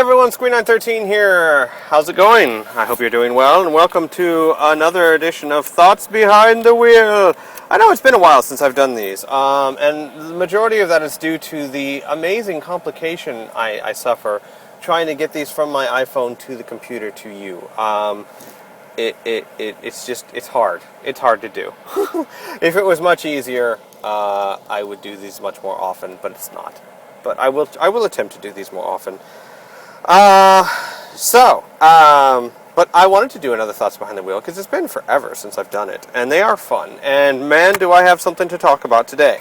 everyone, Squee913 here. How's it going? I hope you're doing well, and welcome to another edition of Thoughts Behind the Wheel. I know it's been a while since I've done these, and the majority of that is due to the amazing complication I suffer trying to get these from my iPhone to the computer to you. It's hard. It's hard to do. If it was much easier, I would do these much more often, but it's not. But I will attempt to do these more often. But I wanted to do another Thoughts Behind the Wheel because it's been forever since I've done it, and they are fun. And man, do I have something to talk about today.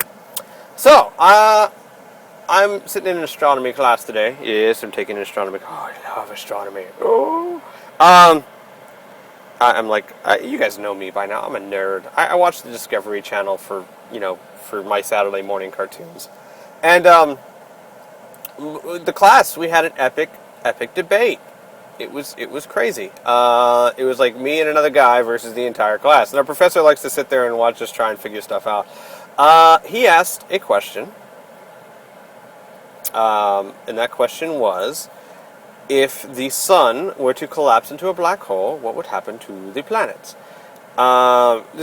So, I'm sitting in an astronomy class today. Yes, I'm taking an astronomy. Oh, I love astronomy. Oh. I'm like, you guys know me by now. I'm a nerd. I watch the Discovery Channel for my Saturday morning cartoons. And, the class, we had an epic debate. It was crazy. It was like me and another guy versus the entire class. And our professor likes to sit there and watch us try and figure stuff out. He asked a question. And that question was, if the sun were to collapse into a black hole, what would happen to the planets?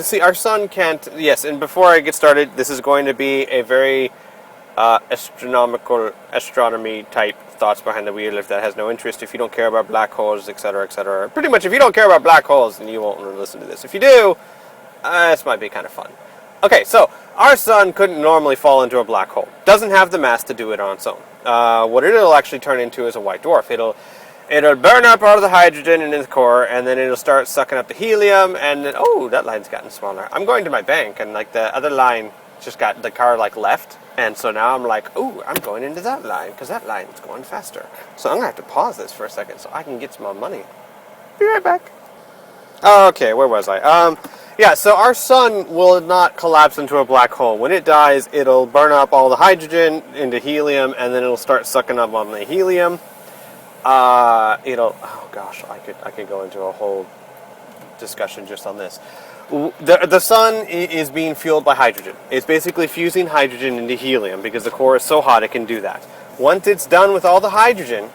See, our sun can't... Yes, and before I get started, this is going to be a very... astronomy type thoughts behind the wheel. If that has no interest, if you don't care about black holes, etc., etc. Pretty much, if you don't care about black holes, then you won't listen to this. If you do, this might be kind of fun. Okay, so our sun couldn't normally fall into a black hole. Doesn't have the mass to do it on its own. What it'll actually turn into is a white dwarf. It'll burn up all of the hydrogen in its core, and then it'll start sucking up the helium. And then, oh, that line's gotten smaller. I'm going to my bank, and like the other line just got the car like left. And so now I'm like, oh, I'm going into that line, because that line is going faster. So I'm going to have to pause this for a second so I can get some more money. Be right back. Okay, where was I? Yeah, so our sun will not collapse into a black hole. When it dies, it'll burn up all the hydrogen into helium, and then it'll start sucking up on the helium. Oh gosh, I could go into a whole discussion just on this. The sun is being fueled by hydrogen. It's basically fusing hydrogen into helium because the core is so hot it can do that. Once it's done with all the hydrogen,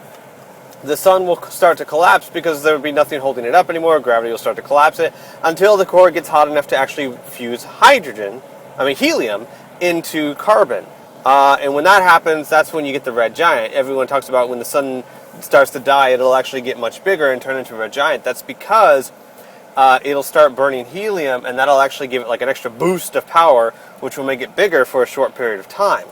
the sun will start to collapse because there will be nothing holding it up anymore. Gravity will start to collapse it until the core gets hot enough to actually fuse helium into carbon. And when that happens, that's when you get the red giant. Everyone talks about when the sun starts to die, it'll actually get much bigger and turn into a red giant. That's because it'll start burning helium, and that'll actually give it like an extra boost of power, which will make it bigger for a short period of time.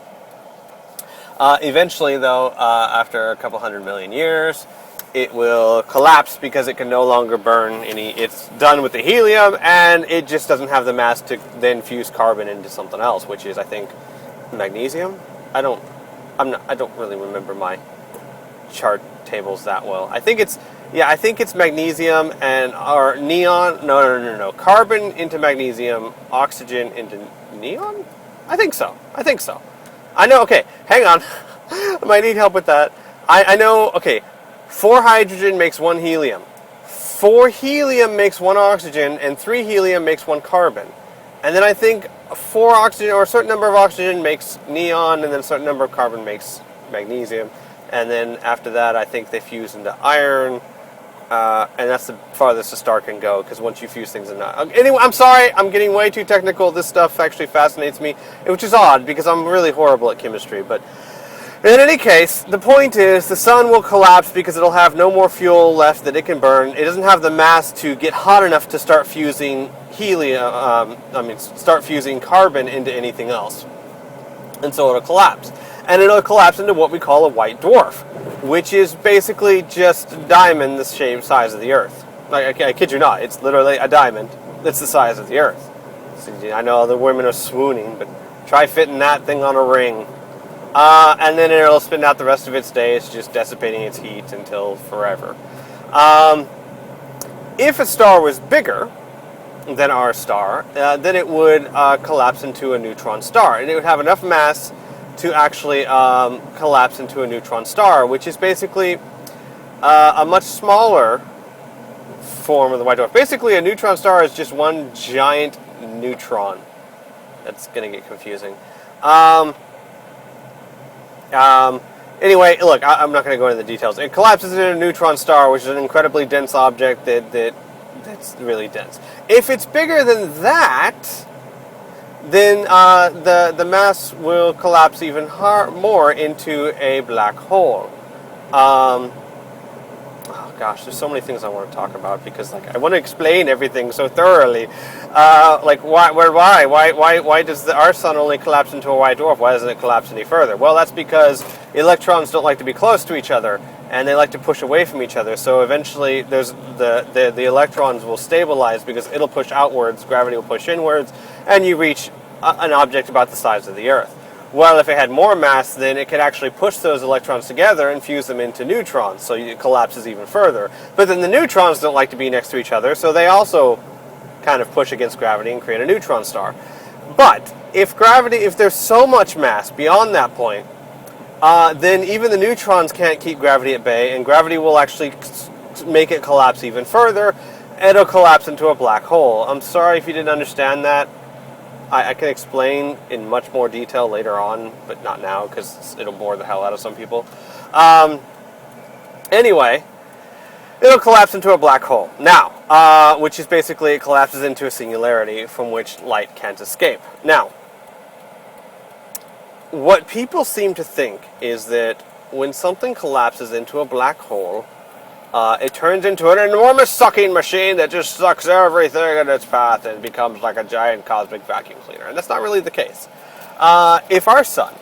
Eventually, though, after a couple 100 million years, it will collapse because it can no longer burn any. It's done with the helium, and it just doesn't have the mass to then fuse carbon into something else, which is, I think, magnesium. I don't really remember my chart tables that well. I think it's magnesium or neon. No. Carbon into magnesium, oxygen into neon? I think so. I know, okay, hang on. I might need help with that. I know, okay, 4 hydrogen makes 1 helium. 4 helium makes 1 oxygen, and 3 helium makes 1 carbon. And then I think 4 oxygen, or a certain number of oxygen makes neon, and then a certain number of carbon makes magnesium. And then after that, I think they fuse into iron. And that's the farthest a star can go, because once you fuse things in that. Anyway, I'm sorry, I'm getting way too technical. This stuff actually fascinates me, which is odd, because I'm really horrible at chemistry. But in any case, the point is, the sun will collapse because it'll have no more fuel left that it can burn. It doesn't have the mass to get hot enough to start fusing start fusing carbon into anything else. And so it'll collapse. And it'll collapse into what we call a white dwarf, which is basically just a diamond the size of the Earth. I kid you not, it's literally a diamond that's the size of the Earth. So, I know the women are swooning, but try fitting that thing on a ring. And then it'll spend out the rest of its days just dissipating its heat until forever. If a star was bigger than our star, then it would collapse into a neutron star, and it would have enough mass to actually collapse into a neutron star, which is basically a much smaller form of the white dwarf. Basically, a neutron star is just one giant neutron. That's going to get confusing. Anyway, look, I'm not going to go into the details. It collapses into a neutron star, which is an incredibly dense object that's really dense. If it's bigger than that, then the mass will collapse even more into a black hole. Oh gosh, there's so many things I want to talk about because I want to explain everything so thoroughly. Why does our sun only collapse into a white dwarf? Why doesn't it collapse any further? Well, that's because electrons don't like to be close to each other, and they like to push away from each other. So eventually, there's the electrons will stabilize because it'll push outwards, gravity will push inwards, and you reach an object about the size of the Earth. Well, if it had more mass, then it could actually push those electrons together and fuse them into neutrons, so it collapses even further. But then the neutrons don't like to be next to each other, so they also kind of push against gravity and create a neutron star. But if there's so much mass beyond that point, then even the neutrons can't keep gravity at bay, and gravity will actually make it collapse even further, and it'll collapse into a black hole. I'm sorry if you didn't understand that. I can explain in much more detail later on, but not now because it'll bore the hell out of some people. Anyway, it'll collapse into a black hole. Now, which is basically it collapses into a singularity from which light can't escape. Now, what people seem to think is that when something collapses into a black hole, it turns into an enormous sucking machine that just sucks everything in its path and becomes like a giant cosmic vacuum cleaner. And that's not really the case. If our sun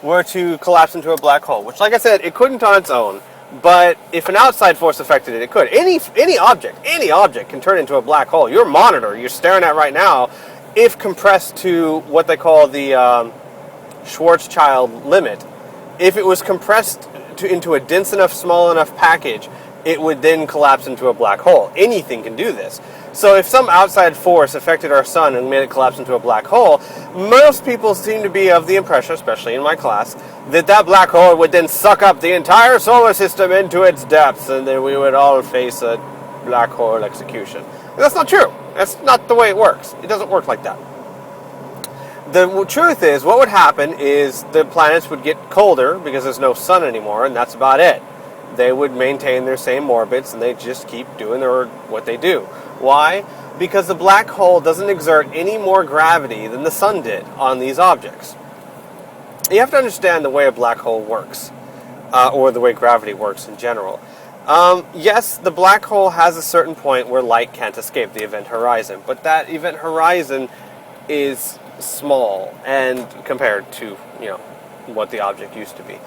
were to collapse into a black hole, which, like I said, it couldn't on its own, but if an outside force affected it, it could. Any object can turn into a black hole. Your monitor you're staring at right now, if compressed to what they call the Schwarzschild limit, if it was compressed into a dense enough, small enough package, it would then collapse into a black hole. Anything can do this. So if some outside force affected our sun and made it collapse into a black hole, most people seem to be of the impression, especially in my class, that black hole would then suck up the entire solar system into its depths, and then we would all face a black hole execution. And that's not true. That's not the way it works. It doesn't work like that. The truth is, what would happen is the planets would get colder because there's no sun anymore, and that's about it. They would maintain their same orbits, and they just keep doing what they do. Why? Because the black hole doesn't exert any more gravity than the sun did on these objects. You have to understand the way a black hole works, or the way gravity works in general. Yes, the black hole has a certain point where light can't escape, the event horizon, but that event horizon is small and compared to what the object used to be.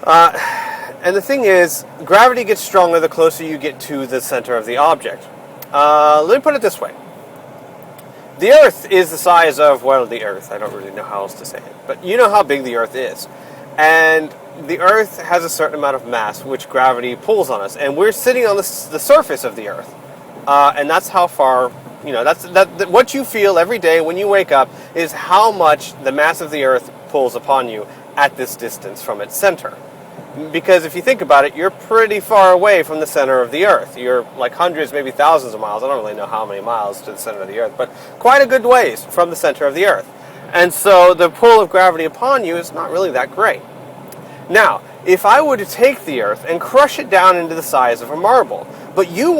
And the thing is, gravity gets stronger the closer you get to the center of the object. Let me put it this way. The Earth is the size of, the Earth. I don't really know how else to say it. But you know how big the Earth is. And the Earth has a certain amount of mass, which gravity pulls on us. And we're sitting on the surface of the Earth. And that's how far, what you feel every day when you wake up is how much the mass of the Earth pulls upon you at this distance from its center. Because if you think about it, you're pretty far away from the center of the Earth. You're like hundreds, maybe thousands of miles. I don't really know how many miles to the center of the Earth, but quite a good ways from the center of the Earth. And so the pull of gravity upon you is not really that great. Now, if I were to take the Earth and crush it down into the size of a marble, but you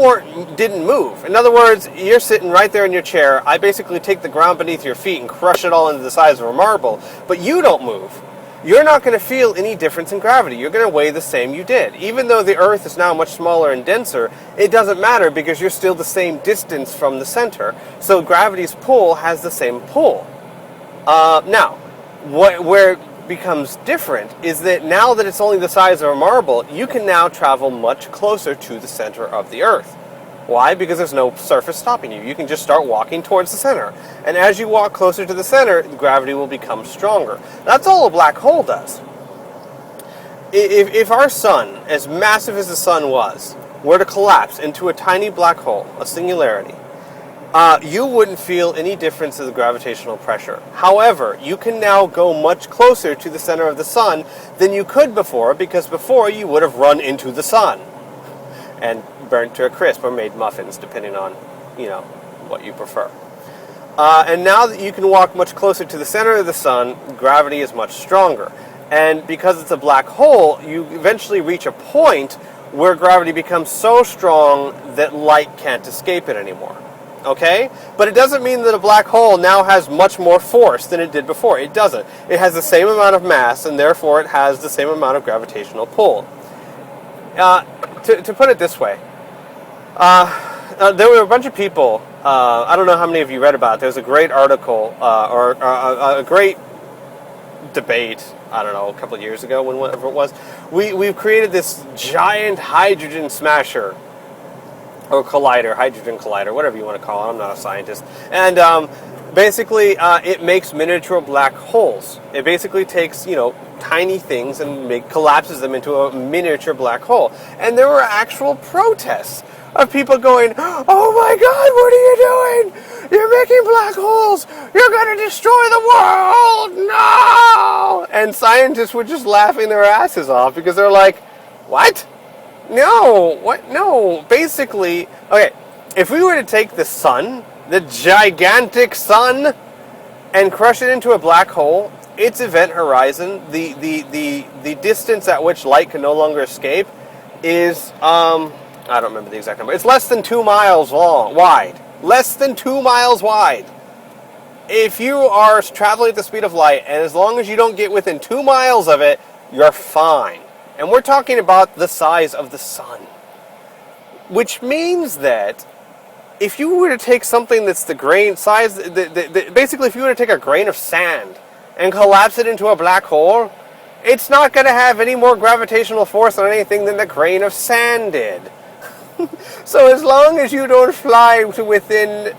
didn't move. In other words, you're sitting right there in your chair. I basically take the ground beneath your feet and crush it all into the size of a marble, but you don't move. You're not going to feel any difference in gravity. You're going to weigh the same you did. Even though the Earth is now much smaller and denser, it doesn't matter because you're still the same distance from the center. So gravity's pull has the same pull. Now, where it becomes different is that now that it's only the size of a marble, you can now travel much closer to the center of the Earth. Why? Because there's no surface stopping you. You can just start walking towards the center. And as you walk closer to the center, gravity will become stronger. That's all a black hole does. If our sun, as massive as the sun was, were to collapse into a tiny black hole, a singularity, you wouldn't feel any difference in the gravitational pressure. However, you can now go much closer to the center of the sun than you could before, because before you would have run into the sun and burnt to a crisp or made muffins, depending on, what you prefer. And now that you can walk much closer to the center of the sun, gravity is much stronger. And because it's a black hole, you eventually reach a point where gravity becomes so strong that light can't escape it anymore. Okay? But it doesn't mean that a black hole now has much more force than it did before. It doesn't. It has the same amount of mass, and therefore it has the same amount of gravitational pull. To put it this way, there were a bunch of people, I don't know how many of you read about it. There's a great article, or a great debate, I don't know, a couple of years ago, whenever it was. We've created this giant hydrogen smasher, or collider, hydrogen collider, whatever you want to call it. I'm not a scientist. And basically, it makes miniature black holes. It basically takes, tiny things and collapses them into a miniature black hole. And there were actual protests of people going, "Oh my God, what are you doing? You're making black holes. You're going to destroy the world. No!" And scientists were just laughing their asses off because they're like, "What? No, what? No." Basically, okay, if we were to take the sun, the gigantic sun, and crush it into a black hole, its event horizon, the distance at which light can no longer escape, is I don't remember the exact number. It's less than 2 miles wide. Less than 2 miles wide. If you are traveling at the speed of light, and as long as you don't get within 2 miles of it, you're fine. And we're talking about the size of the sun. Which means that if you were to take something that's the grain size, basically if you were to take a grain of sand and collapse it into a black hole, it's not going to have any more gravitational force on anything than the grain of sand did. So as long as you don't fly to within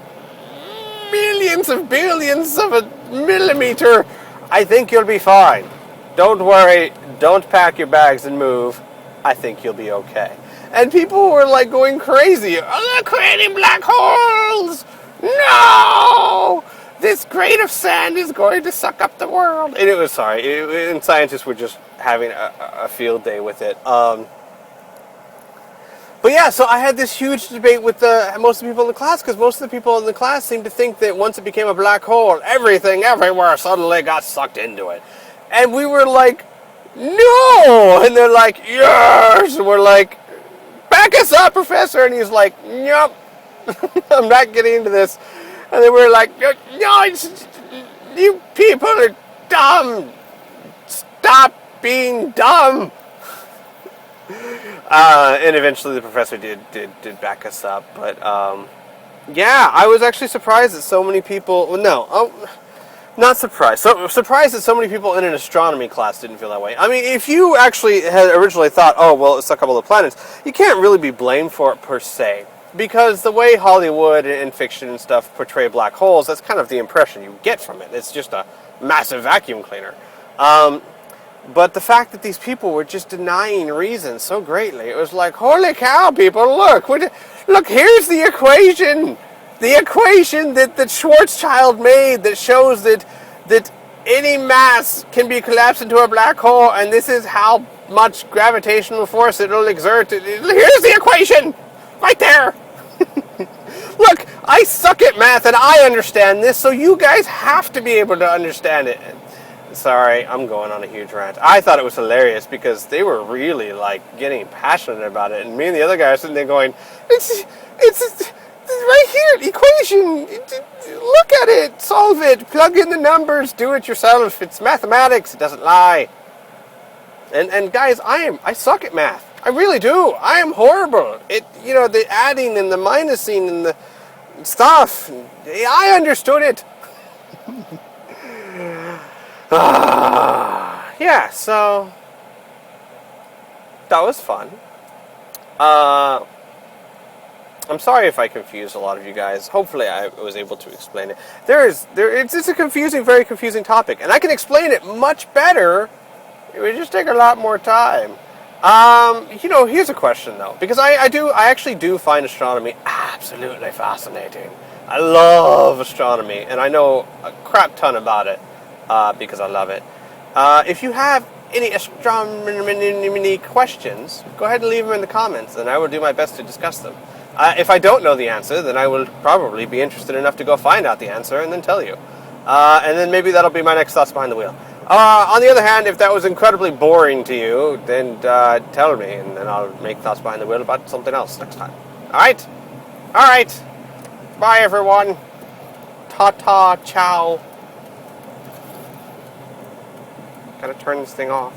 millions of billions of a millimeter, I think you'll be fine. Don't worry, don't pack your bags and move. I think you'll be okay. And people were like going crazy. "Oh, they're creating black holes! No! This grain of sand is going to suck up the world." And it was, and scientists were just having a field day with it. But yeah, so I had this huge debate with most of the people in the class, because most of the people in the class seemed to think that once it became a black hole, everything everywhere suddenly got sucked into it. And we were like, "No!" And they're like, "Yes!" And we're like, "Back us up, Professor." And he's like, "Nope, I'm not getting into this." And then we're like, "No, you people are dumb. Stop being dumb." And eventually the professor did back us up. But yeah, I was actually surprised that so many people, not surprised. So surprised that so many people in an astronomy class didn't feel that way. I mean, if you actually had originally thought, "Oh, well, it's a couple of planets," you can't really be blamed for it per se. Because the way Hollywood and fiction and stuff portray black holes, that's kind of the impression you get from it. It's just a massive vacuum cleaner. But the fact that these people were just denying reason so greatly, it was like, holy cow, people, look, here's the equation. The equation that Schwarzschild made that shows that any mass can be collapsed into a black hole, and this is how much gravitational force it'll exert. Here's the equation! Right there! Look, I suck at math and I understand this, so you guys have to be able to understand it. Sorry, I'm going on a huge rant. I thought it was hilarious because they were really getting passionate about it, and me and the other guy are sitting there going, it's right here, equation. Look at it, solve it, plug in the numbers, do it yourself. It's mathematics, it doesn't lie. And guys, I suck at math. I really do. I am horrible. The adding and the minusing and the stuff. I understood it. Yeah, so that was fun. I'm sorry if I confused a lot of you guys. Hopefully I was able to explain it. It's a very confusing topic, and I can explain it much better. It would just take a lot more time. Here's a question though, because I actually do find astronomy absolutely fascinating. I love astronomy, and I know a crap ton about it because I love it. If you have any astronomy questions, go ahead and leave them in the comments, and I will do my best to discuss them. If I don't know the answer, then I will probably be interested enough to go find out the answer and then tell you. And then maybe that'll be my next Thoughts Behind the Wheel. On the other hand, if that was incredibly boring to you, then tell me, and then I'll make Thoughts Behind the Wheel about something else next time. Alright? Alright. Bye, everyone. Ta-ta, ciao. Gotta turn this thing off.